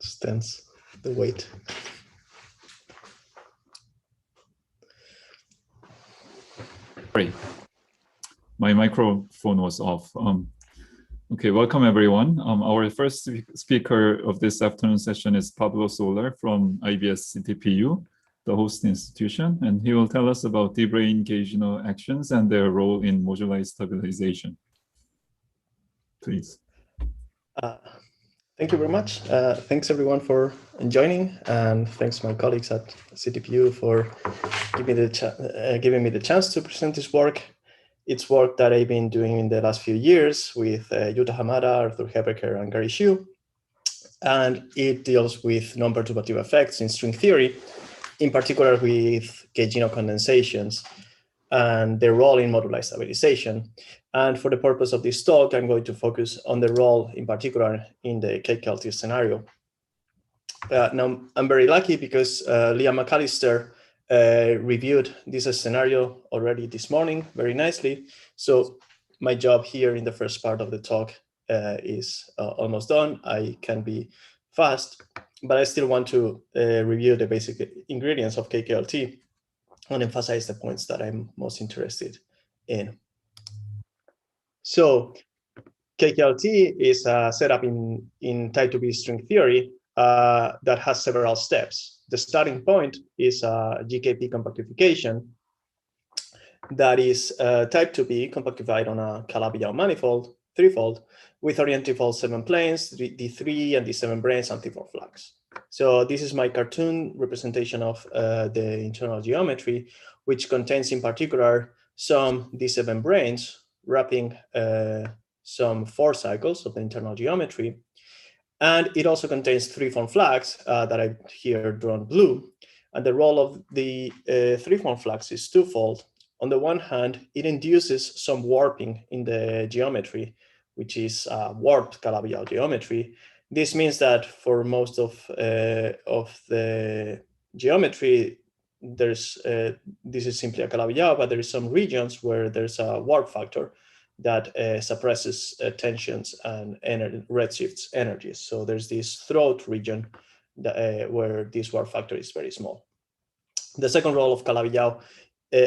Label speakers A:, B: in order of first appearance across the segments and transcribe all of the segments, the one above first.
A: Stands the weight.
B: Sorry, my microphone was off. Okay, welcome everyone. Our first speaker of this afternoon session is Pablo Soler from IBS CTPU, the host institution, and he will tell us about deep brain gauging actions and their role in moduli stabilization. Please.
A: Thank you very much. Thanks everyone for joining, and thanks my colleagues at CTPU for giving me the chance to present this work. It's work that I've been doing in the last few years with Yuta Hamada, Arthur Hebeker, and Gary Hsu, and it deals with non-perturbative effects in string theory, in particular with gauging condensations and their role in moduli stabilization. And for the purpose of this talk, I'm going to focus on the role in particular in the KKLT scenario. Now, I'm very lucky because Liam McAllister reviewed this scenario already this morning very nicely. So my job here in the first part of the talk is almost done. I can be fast, but I still want to review the basic ingredients of KKLT and emphasize the points that I'm most interested in. So KKLT is a setup in type 2B string theory that has several steps. The starting point is a GKP compactification that is type 2B compactified on a Calabi-Yau manifold, threefold, with orientifold 7 planes, D3 and D7 branes, and T4 flags. So this is my cartoon representation of the internal geometry, which contains in particular some D7 branes wrapping some 4 cycles of the internal geometry. And it also contains 3-form flags that I've here drawn blue. And the role of the 3-form flags is twofold. On the one hand, it induces some warping in the geometry, which is warped Calabi-Yau geometry. This means that for most of the geometry, there's this is simply a Calabi-Yau, but there is some regions where there's a warp factor that suppresses tensions and redshifts energies. So there's this throat region that, where this warp factor is very small. The second role of Calabi-Yau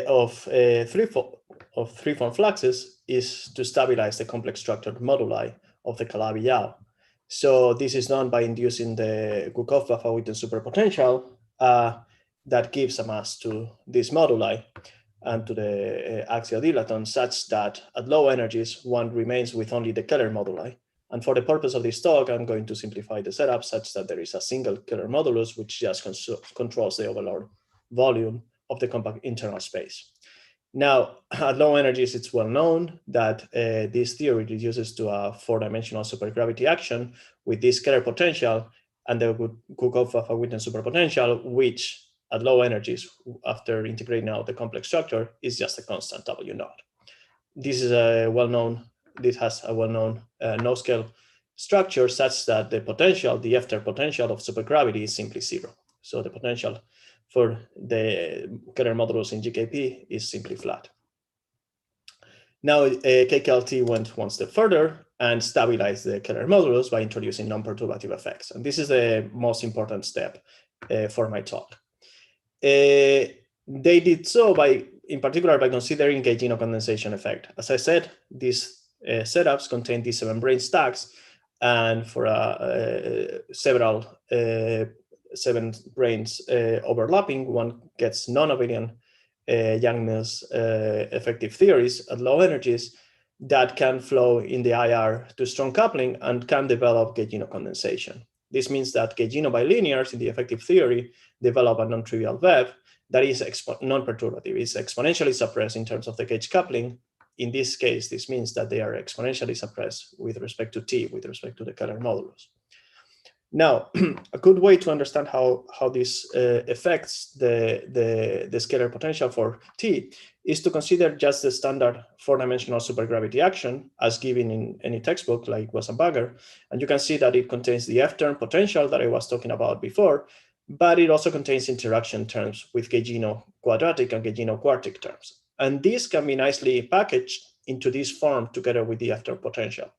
A: of three-form fluxes is to stabilize the complex structured moduli of the Calabi-Yau. So this is done by inducing the Gukov-Baffa-Witten superpotential that gives a mass to this moduli and to the axial dilaton, such that at low energies, one remains with only the Keller moduli. And for the purpose of this talk, I'm going to simplify the setup such that there is a single Keller modulus, which just controls the overall volume of the compact internal space. Now, at low energies, it's well known that this theory reduces to a 4-dimensional supergravity action with this Keller potential and the Gukov-Baffa-Witten superpotential, which at low energies, after integrating out the complex structure, is just a constant W0. This is a well-known, this has a well-known no-scale structure such that the potential, the after potential of supergravity is simply 0. So the potential for the Keller modulus in GKP is simply flat. Now, KKLT went one step further and stabilized the Keller modulus by introducing non-perturbative effects. And this is the most important step for my talk. They did so in particular by considering gauging condensation effect. As I said, these setups contain these 7 brane stacks, and for several 7 branes overlapping, one gets non-abelian Yang-Mills effective theories at low energies that can flow in the IR to strong coupling and can develop gauging condensation. This means that gauging bilinears in the effective theory develop a non-trivial web that is non-perturbative. It's exponentially suppressed in terms of the gauge coupling. In this case, this means that they are exponentially suppressed with respect to T, with respect to the Keller modulus. Now, a good way to understand how this affects the scalar potential for T is to consider just the standard 4-dimensional supergravity action as given in any textbook like Wassenbagger. And you can see that it contains the F-term potential that I was talking about before, but it also contains interaction terms with Gaugino quadratic and Gaugino quartic terms. And these can be nicely packaged into this form together with the F-term potential.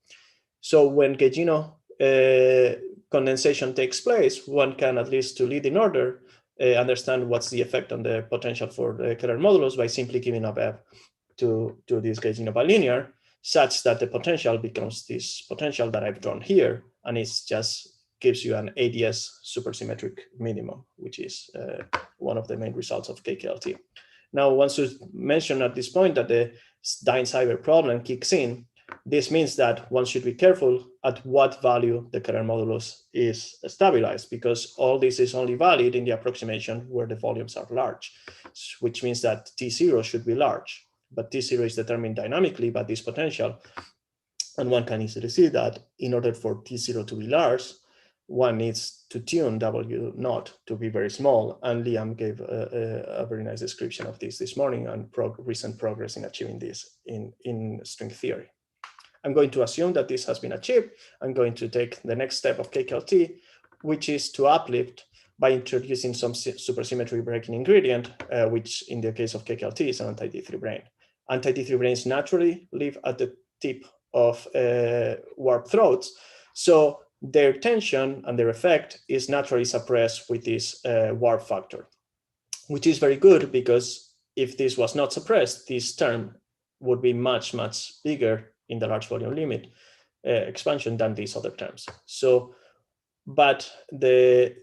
A: So when Gaugino condensation takes place, one can, at least to lead in order, understand what's the effect on the potential for the Keller modulus by simply giving a BEV to this gauging of a linear, such that the potential becomes this potential that I've drawn here, and it just gives you an ADS supersymmetric minimum, which is one of the main results of KKLT. Now, one should mention at this point that the Dine-Seiberg problem kicks in. This means that one should be careful at what value the Keller modulus is stabilized, because all this is only valid in the approximation where the volumes are large, which means that T0 should be large. But T0 is determined dynamically by this potential. And one can easily see that in order for T0 to be large, one needs to tune W0 to be very small. And Liam gave a very nice description of this morning and recent progress in achieving this in string theory. I'm going to assume that this has been achieved. I'm going to take the next step of KKLT, which is to uplift by introducing some supersymmetry breaking ingredient, which in the case of KKLT is an anti-D3 brane. Anti-D3 branes naturally live at the tip of warp throats, so their tension and their effect is naturally suppressed with this warp factor, which is very good, because if this was not suppressed, this term would be much, much bigger in the large volume limit expansion than these other terms. So, but the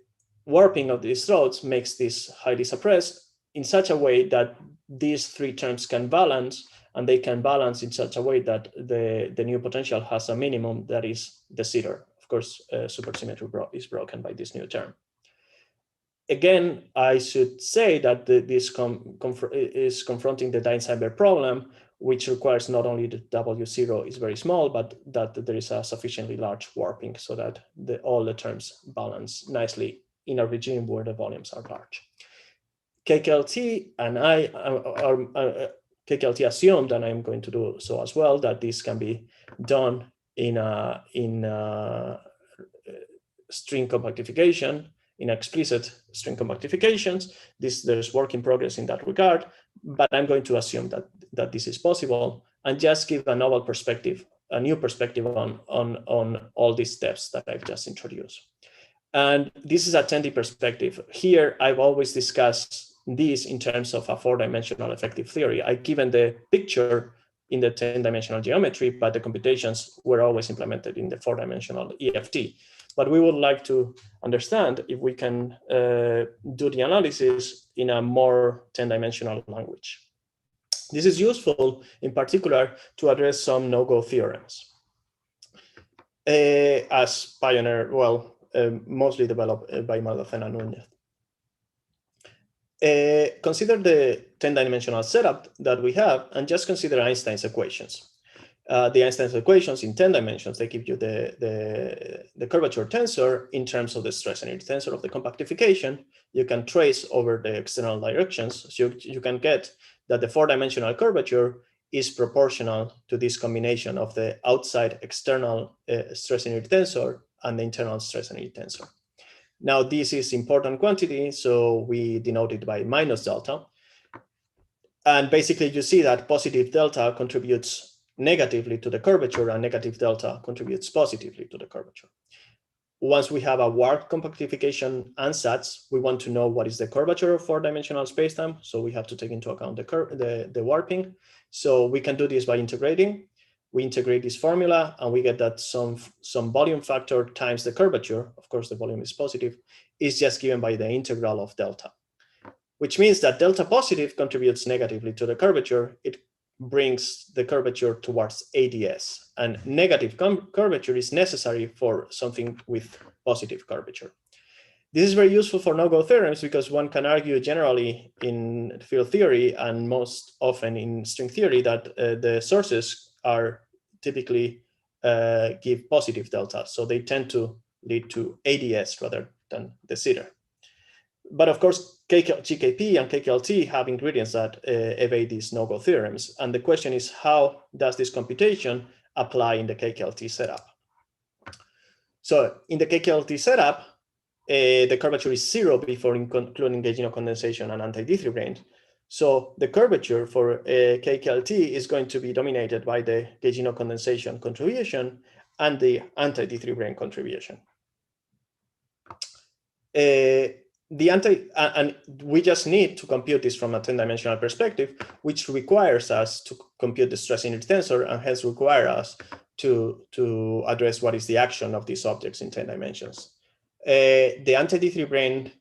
A: warping of these throats makes this highly suppressed in such a way that these three terms can balance, and they can balance in such a way that the new potential has a minimum that is de Sitter. Of course, supersymmetry is broken by this new term. Again, I should say that this is confronting the Dine-Seiberg problem, which requires not only that W0 is very small, but that there is a sufficiently large warping so that all the terms balance nicely in a regime where the volumes are large. KKLT and KKLT assumed, and I'm going to do so as well, that this can be done in string compactification, in explicit string compactifications. There's work in progress in that regard, but I'm going to assume that this is possible and just give a novel perspective, a new perspective on all these steps that I've just introduced. And this is a 10D perspective. Here, I've always discussed this in terms of a 4-dimensional effective theory. I've given the picture in the 10-dimensional geometry, but the computations were always implemented in the 4-dimensional EFT. But we would like to understand if we can do the analysis in a more 10-dimensional language. This is useful, in particular, to address some no-go theorems. As pioneer, mostly developed by Maldacena Núñez. Consider the 10-dimensional setup that we have and just consider Einstein's equations. The Einstein's equations in 10 dimensions, they give you the curvature tensor in terms of the stress energy tensor of the compactification. You can trace over the external directions. So you can get that the 4-dimensional curvature is proportional to this combination of the outside external stress energy tensor and the internal stress energy tensor. Now, this is important quantity, so we denote it by minus delta. And basically, you see that positive delta contributes negatively to the curvature and negative delta contributes positively to the curvature. Once we have a warp compactification ansatz, we want to know what is the curvature of 4-dimensional spacetime. So we have to take into account the warping. So we can do this by integrating. We integrate this formula and we get that some volume factor times the curvature, of course the volume is positive, is just given by the integral of delta, which means that delta positive contributes negatively to the curvature. It brings the curvature towards ADS, and negative curvature is necessary for something with positive curvature. This is very useful for no-go theorems because one can argue generally in field theory and most often in string theory that the sources are typically give positive delta. So they tend to lead to ADS rather than de Sitter. But of course, GKP and KKLT have ingredients that evade these no-go theorems. And the question is, how does this computation apply in the KKLT setup? So in the KKLT setup, the curvature is 0 before including gauging condensation and anti-D3 brane. So the curvature for KKLT is going to be dominated by the gauging condensation contribution and the anti-D3 brane contribution. and we just need to compute this from a 10-dimensional perspective, which requires us to compute the stress energy tensor, and hence require us to address what is the action of these objects in 10 dimensions. The anti-D3 brane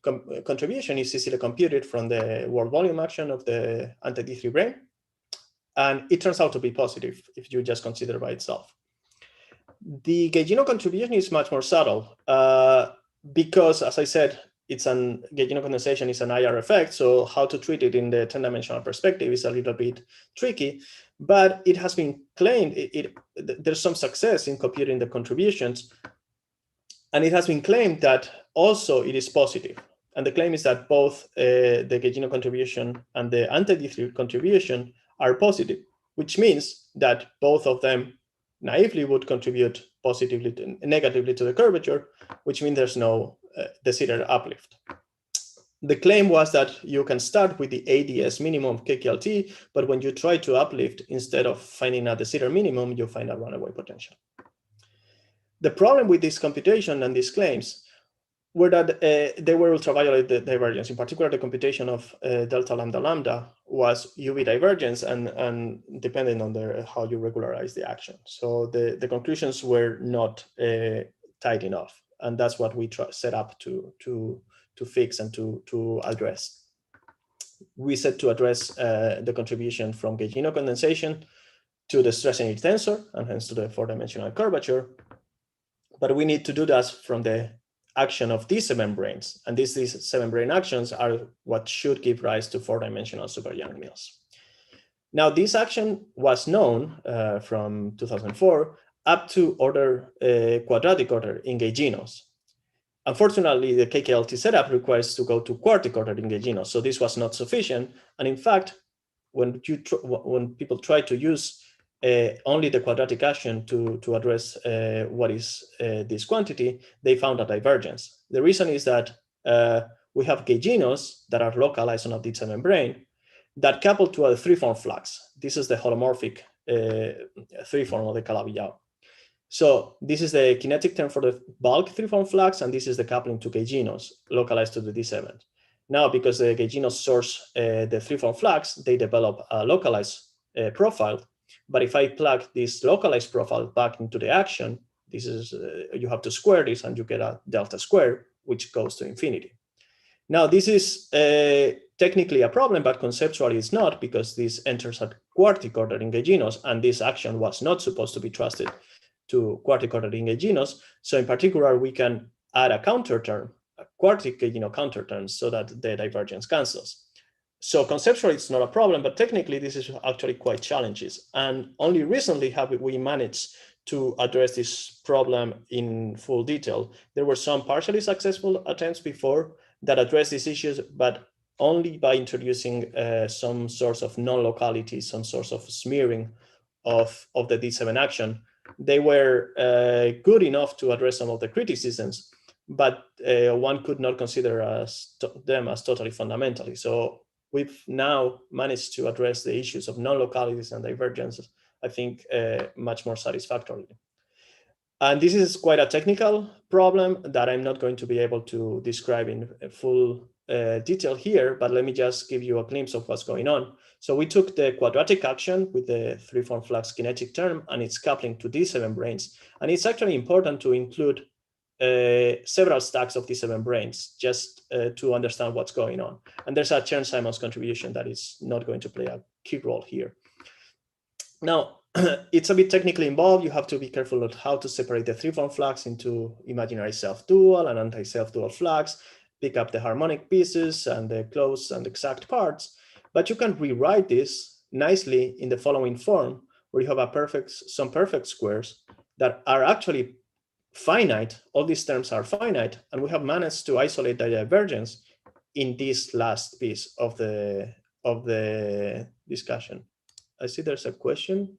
A: contribution is easily computed from the world volume action of the anti-D3 brane, and it turns out to be positive if you just consider by itself. The Gaugino contribution is much more subtle because, as I said, Gaugino condensation is an IR effect, so how to treat it in the 10-dimensional perspective is a little bit tricky, but it has been claimed, there's some success in computing the contributions, and it has been claimed that also it is positive. And the claim is that both the Gaugino contribution and the anti-D3 contribution are positive, which means that both of them naively would contribute negatively to the curvature, which means there's no de Sitter uplift. The claim was that you can start with the ADS minimum of KKLT, but when you try to uplift, instead of finding a de Sitter minimum, you find a runaway potential. The problem with this computation and these claims were that they were ultraviolet divergence. In particular, the computation of delta lambda lambda was UV divergence, and depending on how you regularize the action. So the conclusions were not tight enough, and that's what we set up to fix and to address. We set to address the contribution from Gaugino condensation to the stress energy tensor, and hence to the 4-dimensional curvature. But we need to do that from the action of these membranes, and these 7 brain actions are what should give rise to 4-dimensional super Young mills. Now, this action was known from 2004 up to quadratic order in Gauginos. Unfortunately, the KKLT setup requires to go to quartic order in Gauginos, so this was not sufficient. And in fact, when people try to use only the quadratic action to address what is this quantity, they found a divergence. The reason is that we have Gauginos that are localized on a D7 membrane that couple to a 3-form flux. This is the holomorphic 3-form of the Calabi-Yau. So this is the kinetic term for the bulk 3-form flux, and this is the coupling to Gauginos localized to the D7. Now, because the Gauginos source the 3-form flux, they develop a localized profile. But if I plug this localized profile back into the action, this is you have to square this, and you get a delta square, which goes to infinity. Now, this is technically a problem, but conceptually it's not, because this enters at quartic order in Gauginos, and this action was not supposed to be trusted to quartic order in Gauginos. So in particular, we can add a counter term, a quartic Gaugino counter term, so that the divergence cancels. So conceptually, it's not a problem, but technically, this is actually quite challenging. And only recently have we managed to address this problem in full detail. There were some partially successful attempts before that addressed these issues, but only by introducing some source of non-locality, some source of smearing of the D7 action. They were good enough to address some of the criticisms, but one could not consider them as totally fundamentally. So we've now managed to address the issues of non-localities and divergences, I think, much more satisfactorily. And this is quite a technical problem that I'm not going to be able to describe in full detail here, but let me just give you a glimpse of what's going on. So we took the quadratic action with the 3-form flux kinetic term and its coupling to D7 branes. And it's actually important to include several stacks of D7 branes just to understand what's going on. And there's a Chern-Simons contribution that is not going to play a key role here. Now, it's a bit technically involved. You have to be careful of how to separate the 3-form flux into imaginary self-dual and anti-self-dual flux, pick up the harmonic pieces and the close and exact parts. But you can rewrite this nicely in the following form, where you have some perfect squares that are actually finite. All these terms are finite, and we have managed to isolate the divergence in this last piece of the discussion. I see there's a question.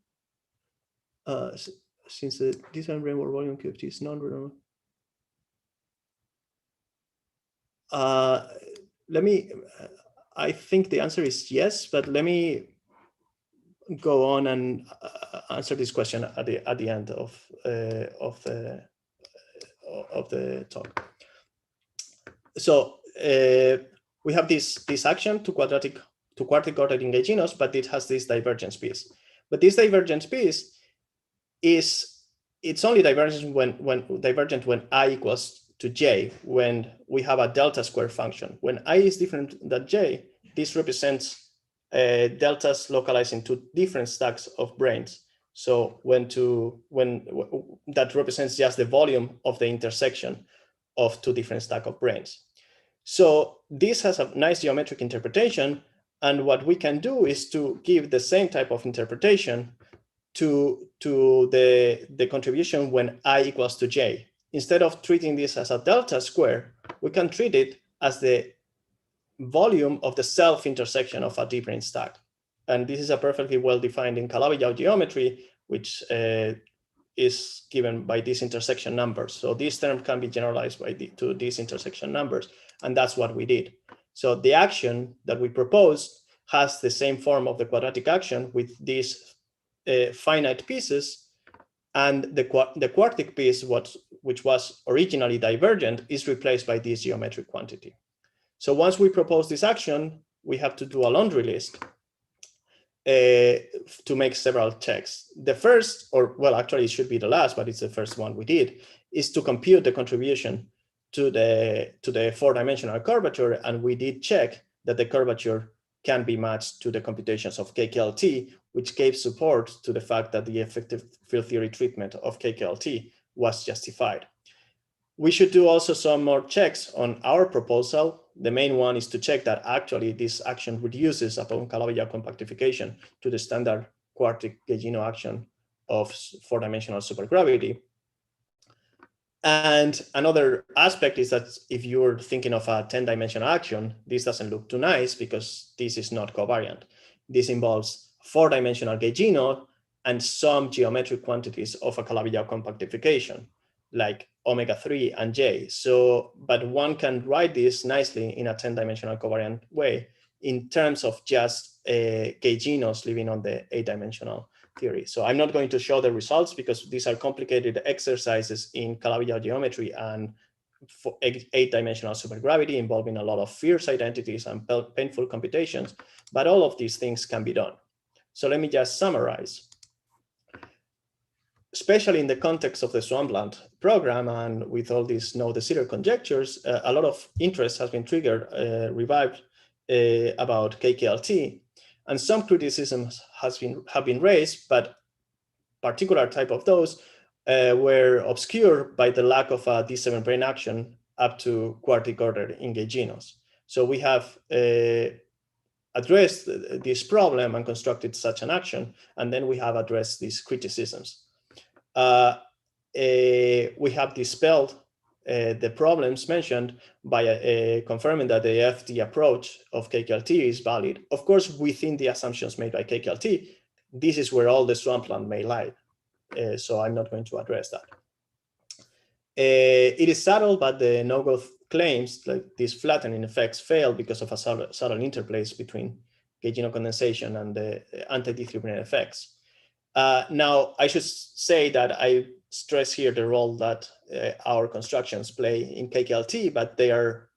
A: Since the design brain world volume QFT is non-renewable. I think the answer is yes, but let me go on and answer this question at the end of the talk. So we have this action to quartic ordered engaginos, but it has this divergence piece. But this divergence piece it's only divergent when I equals to j, when we have a delta square function. When I is different than j, this represents deltas localized into different stacks of branes. So when that represents just the volume of the intersection of two different stacks of branes. So this has a nice geometric interpretation, and what we can do is to give the same type of interpretation to the contribution when I equals to j. Instead of treating this as a delta square, we can treat it as the volume of the self-intersection of a D-brane stack. And this is a perfectly well-defined in Calabi-Yau geometry, which is given by these intersection numbers. So this term can be generalized to these intersection numbers, and that's what we did. So the action that we proposed has the same form of the quadratic action with these finite pieces, and the quartic piece, which was originally divergent, is replaced by this geometric quantity. So once we propose this action, we have to do a laundry list to make several checks. The first, or well, actually it should be the last, but it's the first one we did, is to compute the contribution to the four-dimensional curvature, and we did check that the curvature can be matched to the computations of KKLT, which gave support to the fact that the effective field theory treatment of KKLT was justified. We should do also some more checks on our proposal. The main one is to check that actually this action reduces upon Calabi-Yau compactification to the standard quartic gaugino action of four-dimensional supergravity. And another aspect is that if you're thinking of a 10-dimensional action, this doesn't look too nice because this is not covariant. This involves four-dimensional gaugino and some geometric quantities of a Calabi-Yau compactification, like omega-3 and j. So, but one can write this nicely in a 10-dimensional covariant way in terms of just gauginos living on the 8-dimensional theory. So I'm not going to show the results because these are complicated exercises in Calabi-Yau geometry and for 8-dimensional supergravity involving a lot of fierce identities and painful computations, but all of these things can be done. So let me just summarize. Especially in the context of the swampland program and with all these no-de-Sitter conjectures, a lot of interest has been revived about KKLT, and some criticisms have been raised, but particular type of those were obscured by the lack of a D7 brane action up to quartic order in gauginos. So we have addressed this problem and constructed such an action, and then we have addressed these criticisms. We have dispelled the problems mentioned by confirming that the FT approach of KKLT is valid. Of course, within the assumptions made by KKLT, this is where all the swampland may lie. So I'm not going to address that. It is subtle, but the no-go claims like these flattening effects fail because of a subtle interplays between gaugino condensation and the anti-D3 effects. Now, I should say that I stress here the role that our constructions play in KKLT, but they are,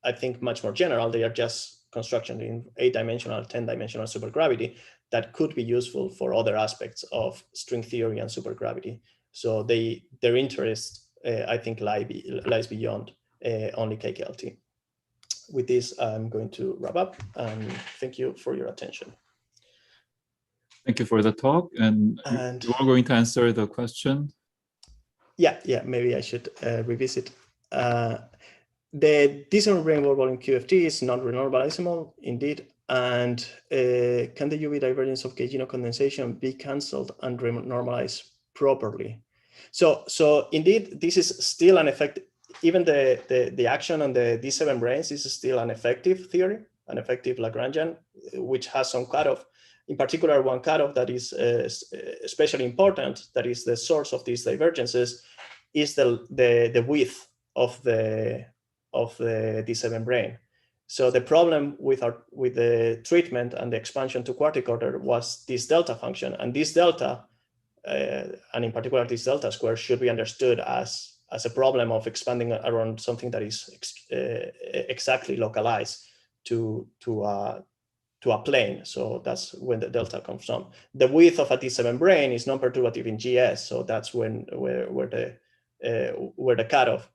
A: I think, much more general. They are just construction in 8-dimensional, 10-dimensional supergravity that could be useful for other aspects of string theory and supergravity. So their interest, I think, lies beyond only KKLT. With this, I'm going to wrap up, and thank you for your attention.
B: Thank you for the talk, and you are going to answer the question.
A: Yeah, maybe I should revisit. The D7 brane volume QFT is not renormalizable, indeed, and can the UV divergence of gaugino condensation be cancelled and renormalized properly? So indeed, this is still an effective, even the action on the D7 branes is still an effective theory, an effective Lagrangian, which has some cutoff. In particular, one cutoff that is especially important, that is the source of these divergences, is the width of the D7 brane. So the problem with the treatment and the expansion to quartic order was this delta function, and this delta, and in particular this delta square, should be understood as as a problem of expanding around something that is exactly localized to a plane. So that's when the delta comes from. The width of a T7 brain is non-perturbative in GS, so that's where the cutoff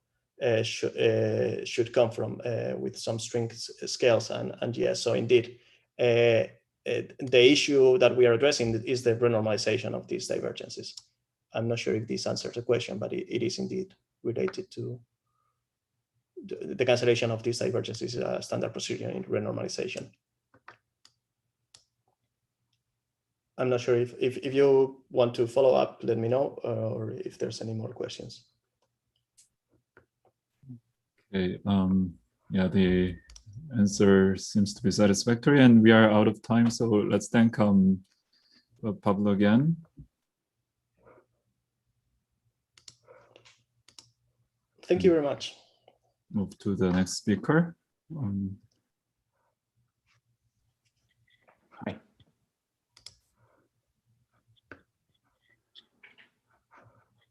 A: should come from with some string scales and GS. So indeed, the issue that we are addressing is the renormalization of these divergences. I'm not sure if this answers the question, but it is indeed related to the cancellation of these divergences, a standard procedure in renormalization. I'm not sure if you want to follow up, let me know, or if there's any more questions.
B: Okay, yeah, the answer seems to be satisfactory, and we are out of time, so let's thank Pablo again.
A: Thank you very much.
B: Move to the next speaker.
C: Hi.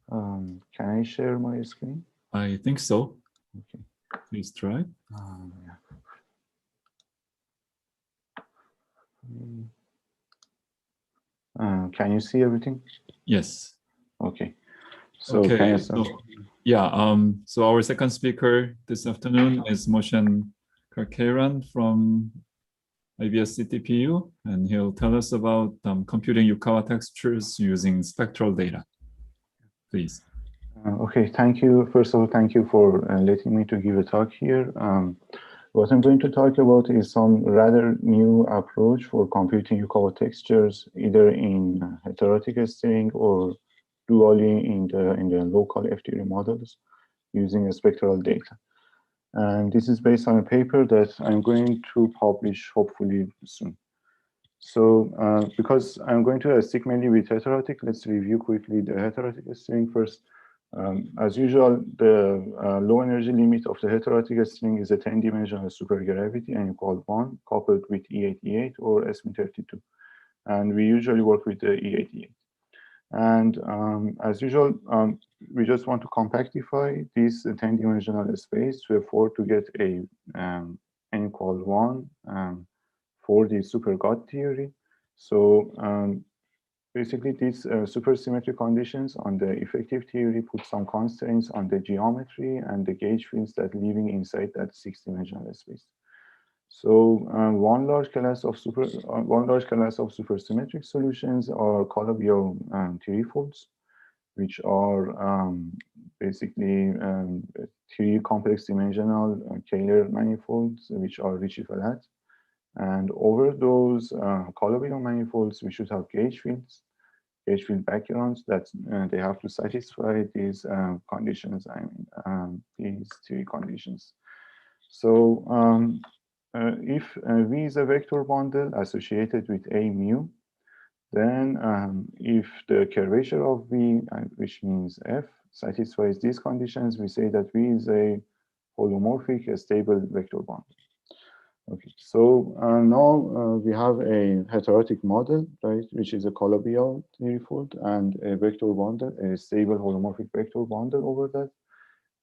C: Can I share my screen?
B: I think so.
C: Okay.
B: Please try.
C: Yeah. Can you see everything?
B: Yes.
C: Okay. So
B: okay.
C: can I start?
B: Yeah. So our second speaker this afternoon is Moshen Karkaran from IBS CTPU, and he'll tell us about computing Yukawa textures using spectral data. Please.
C: Okay, thank you. First of all, thank you for letting me to give a talk here. What I'm going to talk about is some rather new approach for computing Yukawa textures, either in heterotic string or dually in the local F-theory models using spectral data. And this is based on a paper that I'm going to publish hopefully soon. So because I'm going to stick mainly with heterotic, let's review quickly the heterotic string first. As usual, the low energy limit of the heterotic string is a 10-dimensional supergravity, and you call 1 coupled with E88 or SME32. And we usually work with the E88. And as usual, we just want to compactify this 10-dimensional space to afford to get a n equal 1 for the super-God theory. So basically, these supersymmetry conditions on the effective theory put some constraints on the geometry and the gauge fields that living inside that 6-dimensional space. So one large class of supersymmetric solutions are Calabi-Yau threefolds, which are basically 3 complex dimensional Kähler manifolds, which are Ricci flat. And over those Calabi-Yau manifolds, we should have gauge fields, gauge field backgrounds that they have to satisfy these conditions. I mean, these 3 conditions. So if V is a vector bundle associated with A mu, then if the curvature of V, which means F, satisfies these conditions, we say that V is a holomorphic, stable vector bundle. Okay, so now we have a heterotic model, right, which is a Calabi-Yau threefold and a vector bundle, a stable holomorphic vector bundle over that.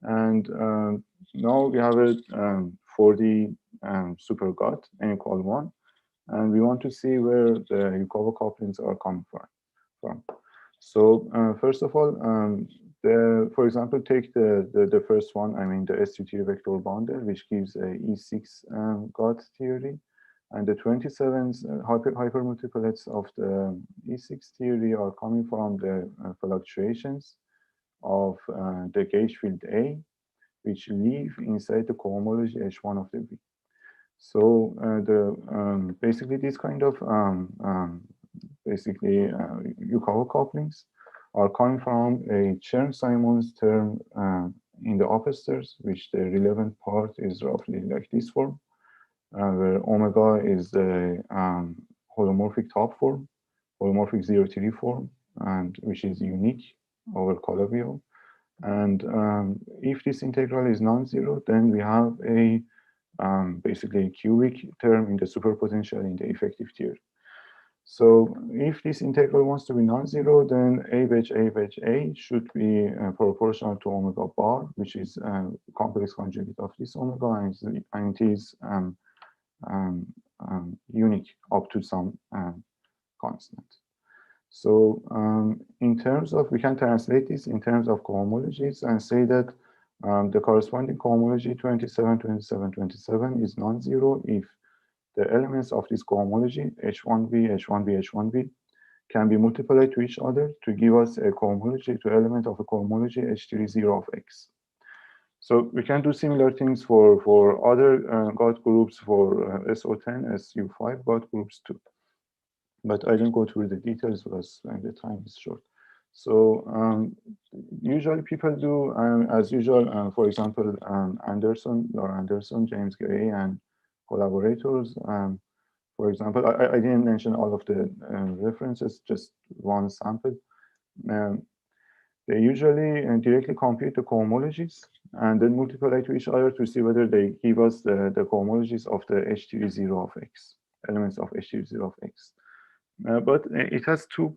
C: And now we have it for the super-God, n equal 1, and we want to see where the Yukawa couplings are coming from. So first of all, for example, take the first one, I mean the S2 vector bundle, which gives a E6 God theory, and the 27 hypermultiplets of the E6 theory are coming from the fluctuations of the gauge field A, which live inside the cohomology H1 of the V. So basically these kind of Yukawa couplings are coming from a Chern-Simons term in the upstairs, which the relevant part is roughly like this form, where omega is the holomorphic top form, holomorphic 0-3 form, and which is unique over Calabi-Yau. And if this integral is non-zero, then we have a basically a cubic term in the superpotential in the effective theory. So if this integral wants to be non-zero, then a wedge A should be proportional to omega bar, which is complex conjugate of this omega, and it is unique up to some constant. So in terms of, we can translate this in terms of cohomologies and say that the corresponding cohomology 27, 27, 27 is non-zero if the elements of this cohomology, H1b, H1b, H1b, can be multiplied to each other to give us a cohomology to element of a cohomology H30 of X. So we can do similar things for other God groups, for SO10, SU5 God groups too. But I don't go through the details because the time is short. So usually people do, as usual, for example, Laura Anderson, James Gray, and collaborators. For example, I didn't mention all of the references, just one sample. They usually directly compute the cohomologies and then multiply to each other to see whether they give us the cohomologies of the H30 of X, elements of H30 of X. But it has two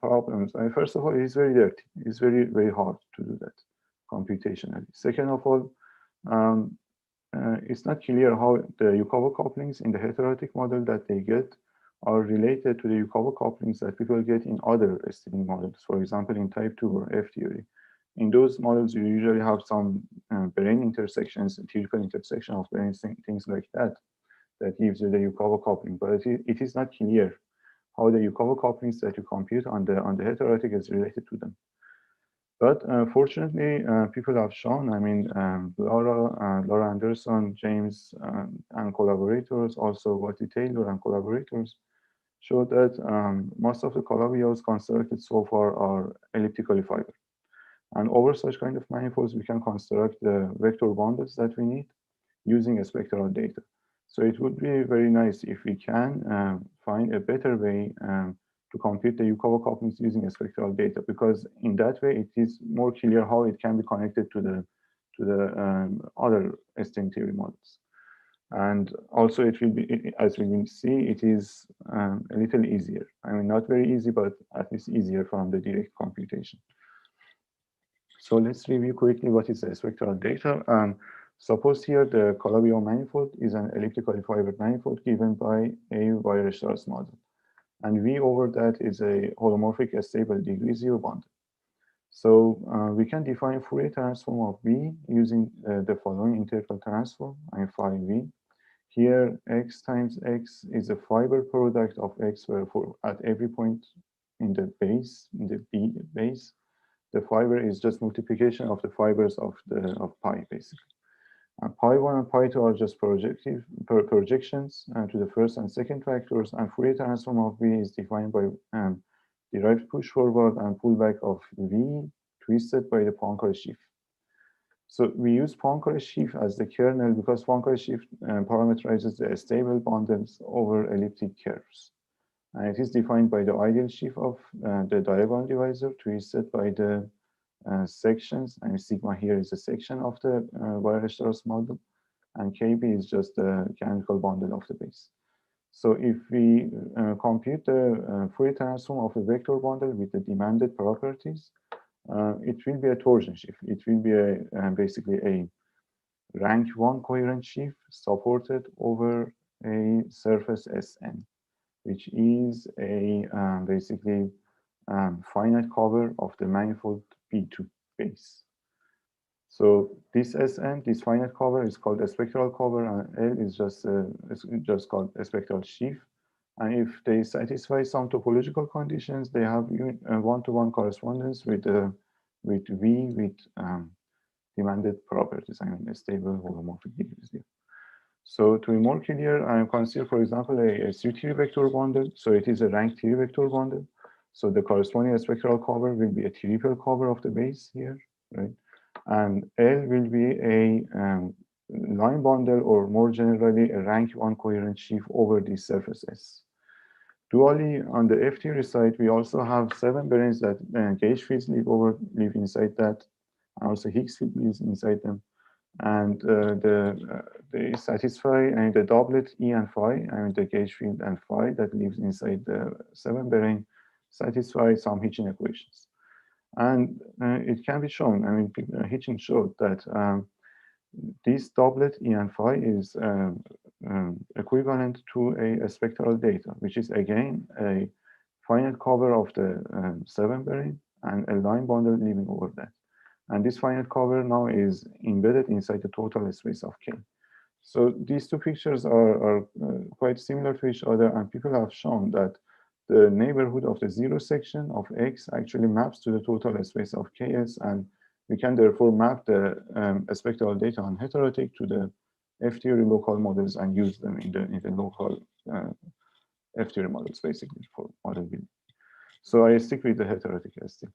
C: problems. First of all, it is very dirty. It's very, very hard to do that computationally. Second of all, it's not clear how the Yukawa couplings in the heterotic model that they get are related to the Yukawa couplings that people get in other estimating models, for example, in type 2 or F theory. In those models, you usually have some brain intersections, theoretical intersection of brains, things like that, that gives you the Yukawa coupling. But it is not clear how the Yukawa couplings that you compute on the heterotic is related to them. But fortunately, people have shown, I mean, Laura Anderson, James, and collaborators, also Watty Taylor and collaborators, showed that most of the Calabi-Yaos constructed so far are elliptically fiber. And over such kind of manifolds, we can construct the vector bundles that we need using spectral data. So it would be very nice if we can find a better way to compute the Yukawa couplings using spectral data, because in that way it is more clear how it can be connected to the other string theory models. And also it will be, as we will see, it is a little easier. I mean, not very easy, but at least easier from the direct computation. So let's review quickly what is the spectral data. Suppose here the Calabi-Yau manifold is an elliptically fibered manifold given by a Weierstrass model. And V over that is a holomorphic stable degree zero bundle. So we can define Fourier transform of V using the following integral transform, phi V. Here, X times X is a fiber product of X, where at every point in the base, in the B base, the fiber is just multiplication of the fibers of pi, basically. Pi 1 and pi 2 are just projections to the first and second factors, and Fourier transform of V is defined by derived push forward and pullback of V twisted by the Poincare sheaf. So we use Poincare sheaf as the kernel because Poincare sheaf parameterizes the stable bundles over elliptic curves. And it is defined by the ideal sheaf of the diagonal divisor twisted by the sections, and sigma here is a section of the Weierstrass model, and KB is just the canonical bundle of the base. So if we compute the Fourier transform of a vector bundle with the demanded properties, it will be a torsion sheaf. It will be basically a rank 1 coherent sheaf supported over a surface Sn, which is a basically finite cover of the manifold P2 base. So this Sn, this finite cover, is called a spectral cover, and L is just called a spectral sheaf. And if they satisfy some topological conditions, they have one-to-one correspondence with V with demanded properties. I mean, a stable holomorphic degrees here. So to be more clear, I consider, for example, a theory vector bundle. So it is a rank theory vector bundle. So the corresponding spectral cover will be a triple cover of the base here, right? And L will be a line bundle, or more generally, a rank 1 coherent sheaf over the surface S. Dually, on the F theory side, we also have 7 branes that gauge fields live inside that, and also Higgs field lives inside them. And they satisfy the doublet E and phi, the gauge field and phi that lives inside the 7-bearing, satisfy some Hitchin equations. And it can be shown, Hitchin showed that this doublet E and phi is equivalent to a spectral data, which is again a finite cover of the 7-bearing and a line bundle living over that. And this finite cover now is embedded inside the total space of K. So these two pictures are quite similar to each other, and people have shown that the neighborhood of the zero section of X actually maps to the total space of Ks, and we can therefore map the spectral data on heterotic to the F-theory local models and use them in the local F-theory models, basically, for model building. So I stick with the heterotic ST.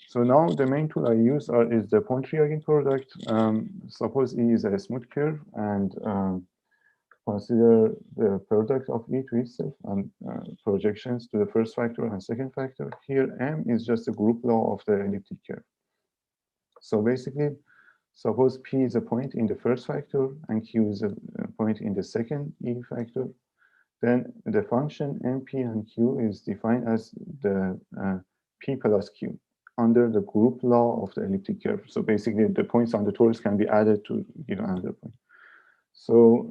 C: So now the main tool I use is the Pointryagin product. Suppose E is a smooth curve, and consider the product of E to itself and projections to the first factor and second factor. Here, M is just a group law of the elliptic curve. So basically, suppose P is a point in the first factor and Q is a point in the second E factor. Then the function MP and Q is defined as the P plus Q under the group law of the elliptic curve. So basically, the points on the torus can be added to give another point. So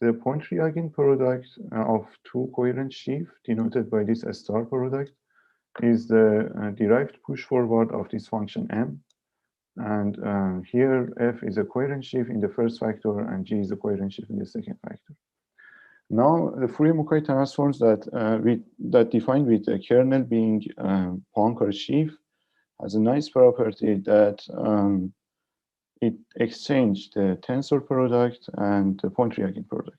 C: the Pointryagin product of two coherent sheaf denoted by this star product is the derived push forward of this function M. And here F is a coherent sheaf in the first factor and G is a coherent sheaf in the second factor. Now the Fourier-Mukai transforms that defined with the kernel being Poincare sheaf has a nice property that it exchanged the tensor product and the Pointryagin product.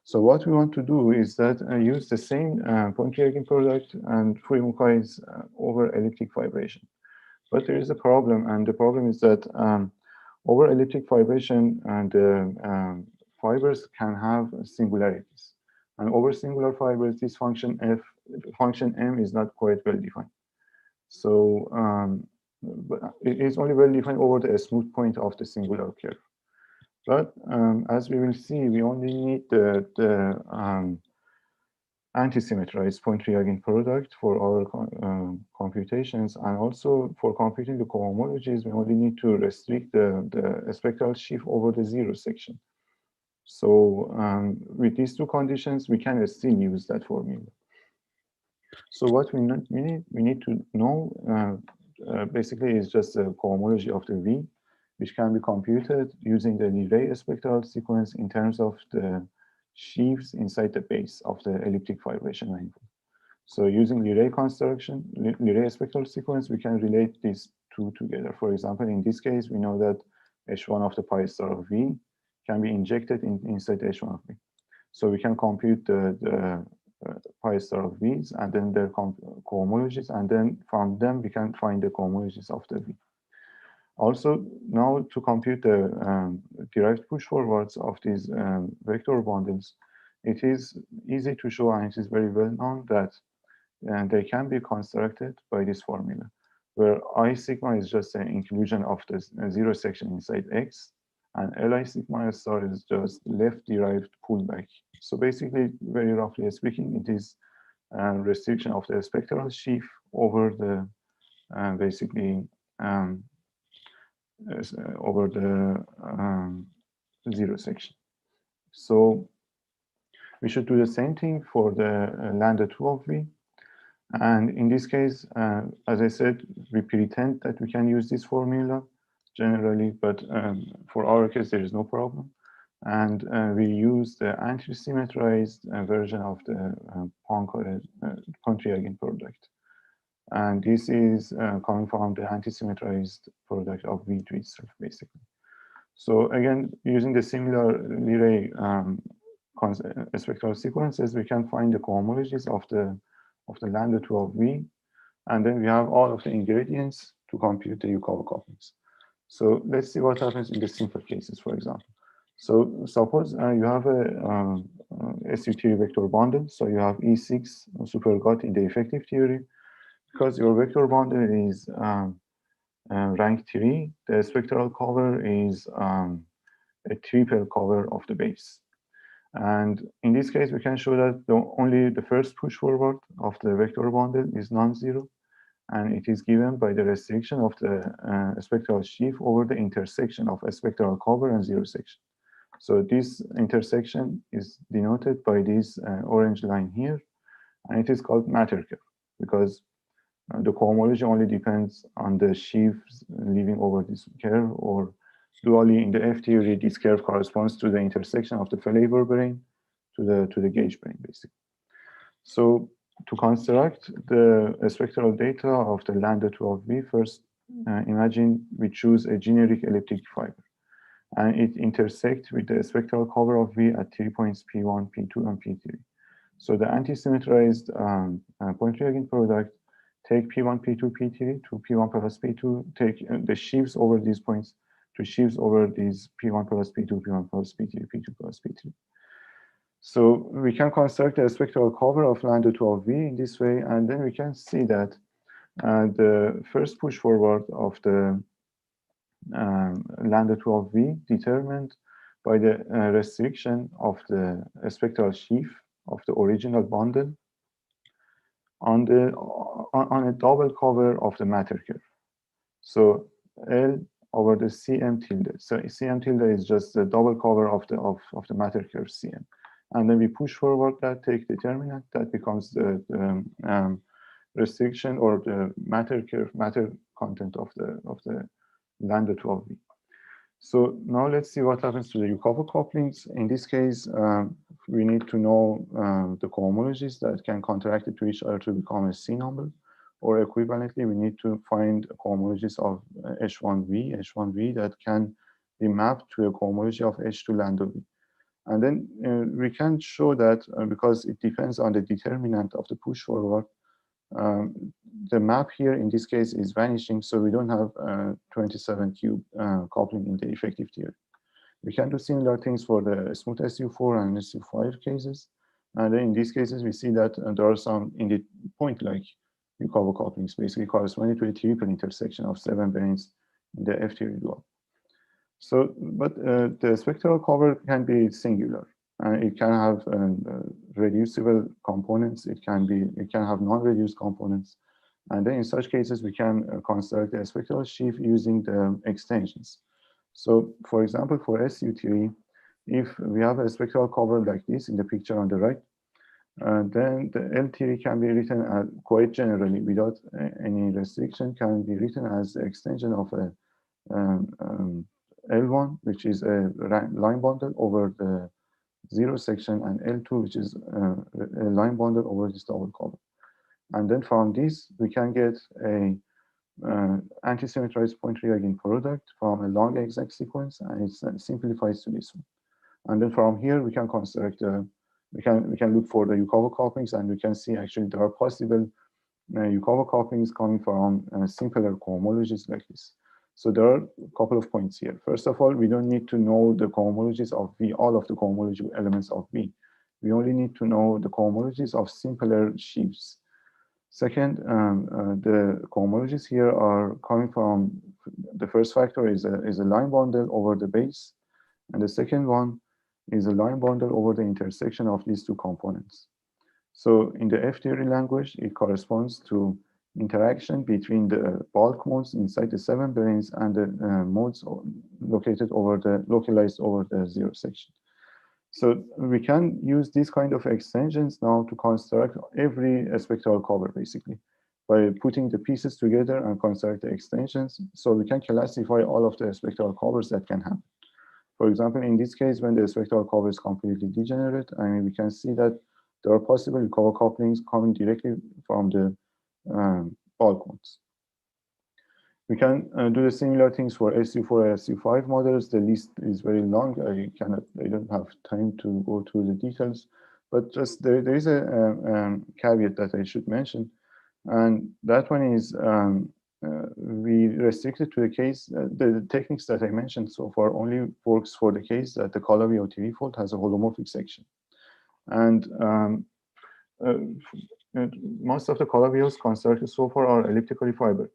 C: So what we want to do is that use the same Pointryagin product and Fourier-Mukai's over elliptic vibration. But there is a problem, and the problem is that over elliptic vibration and the fibers can have singularities. And over singular fibers, this function M is not quite well defined. So but it is only well defined over the smooth point of the singular curve. But as we will see, we only need the anti-symmetrized Pointryagin product for our computations, and also for computing the cohomologies, we only need to restrict the spectral sheaf over the zero section. So with these two conditions, we can still use that formula. So what we need to know basically is just the cohomology of the V, which can be computed using the Leray spectral sequence in terms of the sheaves inside the base of the elliptic vibration manifold. So using Leray construction, Leray spectral sequence, we can relate these two together. For example, in this case, we know that H1 of the pi star of V can be injected inside H1 of V. So we can compute the pi star of V's and then their cohomologies, and then from them we can find the cohomologies of the V. Also, now to compute the derived push forwards of these vector bundles, it is easy to show, and it is very well known that they can be constructed by this formula, where I sigma is just an inclusion of the zero section inside X, and Li sigma star is just left derived pullback. So basically, very roughly speaking, it is restriction of the spectral sheaf over the basically over the zero section. So we should do the same thing for the lambda 2 of V. And in this case, as I said, we pretend that we can use this formula generally, but for our case, there is no problem. And we use the anti-symmetrized version of the Pointryagin product. And this is coming from the anti-symmetrized product of V to itself, basically. So again, using the similar Leray spectral sequences, we can find the cohomologies of the lambda 2 of V, and then we have all of the ingredients to compute the Yukawa couplings. So let's see what happens in the simple cases, for example. So suppose you have a SU3 vector bundle, so you have E6 super Got in the effective theory. Because your vector bundle is rank 3, the spectral cover is a triple cover of the base. And in this case, we can show that only the first push forward of the vector bundle is non-zero, and it is given by the restriction of the spectral sheaf over the intersection of a spectral cover and zero section. So this intersection is denoted by this orange line here, and it is called matter curve because the cohomology only depends on the sheaves living over this curve, or dually in the F theory, this curve corresponds to the intersection of the flavor brane to the gauge brane, basically. So to construct the spectral data of the lambda 12V, first imagine we choose a generic elliptic fiber, and it intersects with the spectral cover of V at 3 points P1, P2, and P3. So the anti-symmetrized point reagent product take P1, P2, P3 to P1 plus P2, take the sheaves over these points to sheaves over these P1 plus P2, P1 plus P3, P2 plus P3. So we can construct a spectral cover of lambda 12V in this way, and then we can see that the first push forward of the lambda 12V determined by the restriction of the spectral sheaf of the original bundle on a double cover of the matter curve. So L over the Cm tilde. So Cm tilde is just the double cover of the matter curve Cm. And then we push forward that, take determinant, that becomes the restriction or the matter curve, matter content of the lambda 12V. So now let's see what happens to the Yukawa couplings. In this case, we need to know the cohomologies that can contract to each other to become a C number, or equivalently, we need to find cohomologies of H1V that can be mapped to a cohomology of H2 lambda V. And then we can show that because it depends on the determinant of the push forward, the map here in this case is vanishing, so we don't have 27 cube coupling in the effective theory. We can do similar things for the smooth SU4 and SU5 cases. And then in these cases, we see that there are some in the point-like Yukawa couplings, basically corresponding to a triple intersection of 7 branes in the F theory dual. So, but the spectral cover can be singular. It can have reducible components. It can have non-reduced components. And then in such cases, we can construct a spectral sheaf using the extensions. So for example, for SU3, if we have a spectral cover like this in the picture on the right, then the L theory can be written quite generally without any restriction, can be written as the extension of a L1, which is a line bundle over the zero section, and L2, which is a line bundle over this double cover. And then from this, we can get a anti-symmetrized point reagent product from a long exact sequence, and it simplifies to this one. And then from here, we can construct, we can look for the Yukawa couplings, and we can see actually there are possible Yukawa couplings coming from simpler cohomologies like this. So there are a couple of points here. First of all, we don't need to know the cohomologies of V, all of the cohomology elements of V. We only need to know the cohomologies of simpler sheaves. Second, the cohomologies here are coming from, the first factor is a line bundle over the base, and the second one is a line bundle over the intersection of these two components. So in the F theory language, it corresponds to interaction between the bulk modes inside the 7 branes and the modes localized over the zero section. So we can use these kind of extensions now to construct every spectral cover, basically, by putting the pieces together and construct the extensions. So we can classify all of the spectral covers that can happen. For example, in this case, when the spectral cover is completely degenerate, I mean, we can see that there are possible Yukawa couplings coming directly from the bulk modes. We can do the similar things for SU4 and SU5 models. The list is very long. I don't have time to go through the details, but just there is a caveat that I should mention, and that one is we restricted to the case, the techniques that I mentioned so far only works for the case that the Calabi-Yau threefold has a holomorphic section. And most of the Calabi-Yaus constructed so far are elliptically fibered.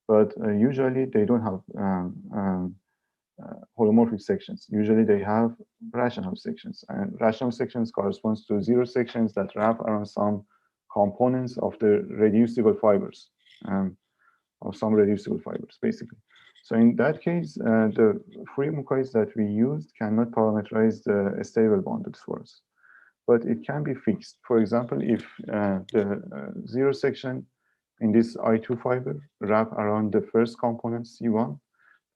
C: but usually they don't have holomorphic sections. Usually they have rational sections, and rational sections corresponds to zero sections that wrap around some components of the reducible fibers, of some reducible fibers, basically. So in that case, the free mucoids that we used cannot parameterize the stable bundles for us, but it can be fixed. For example, if the zero section in this I2 fiber wrap around the first component C1,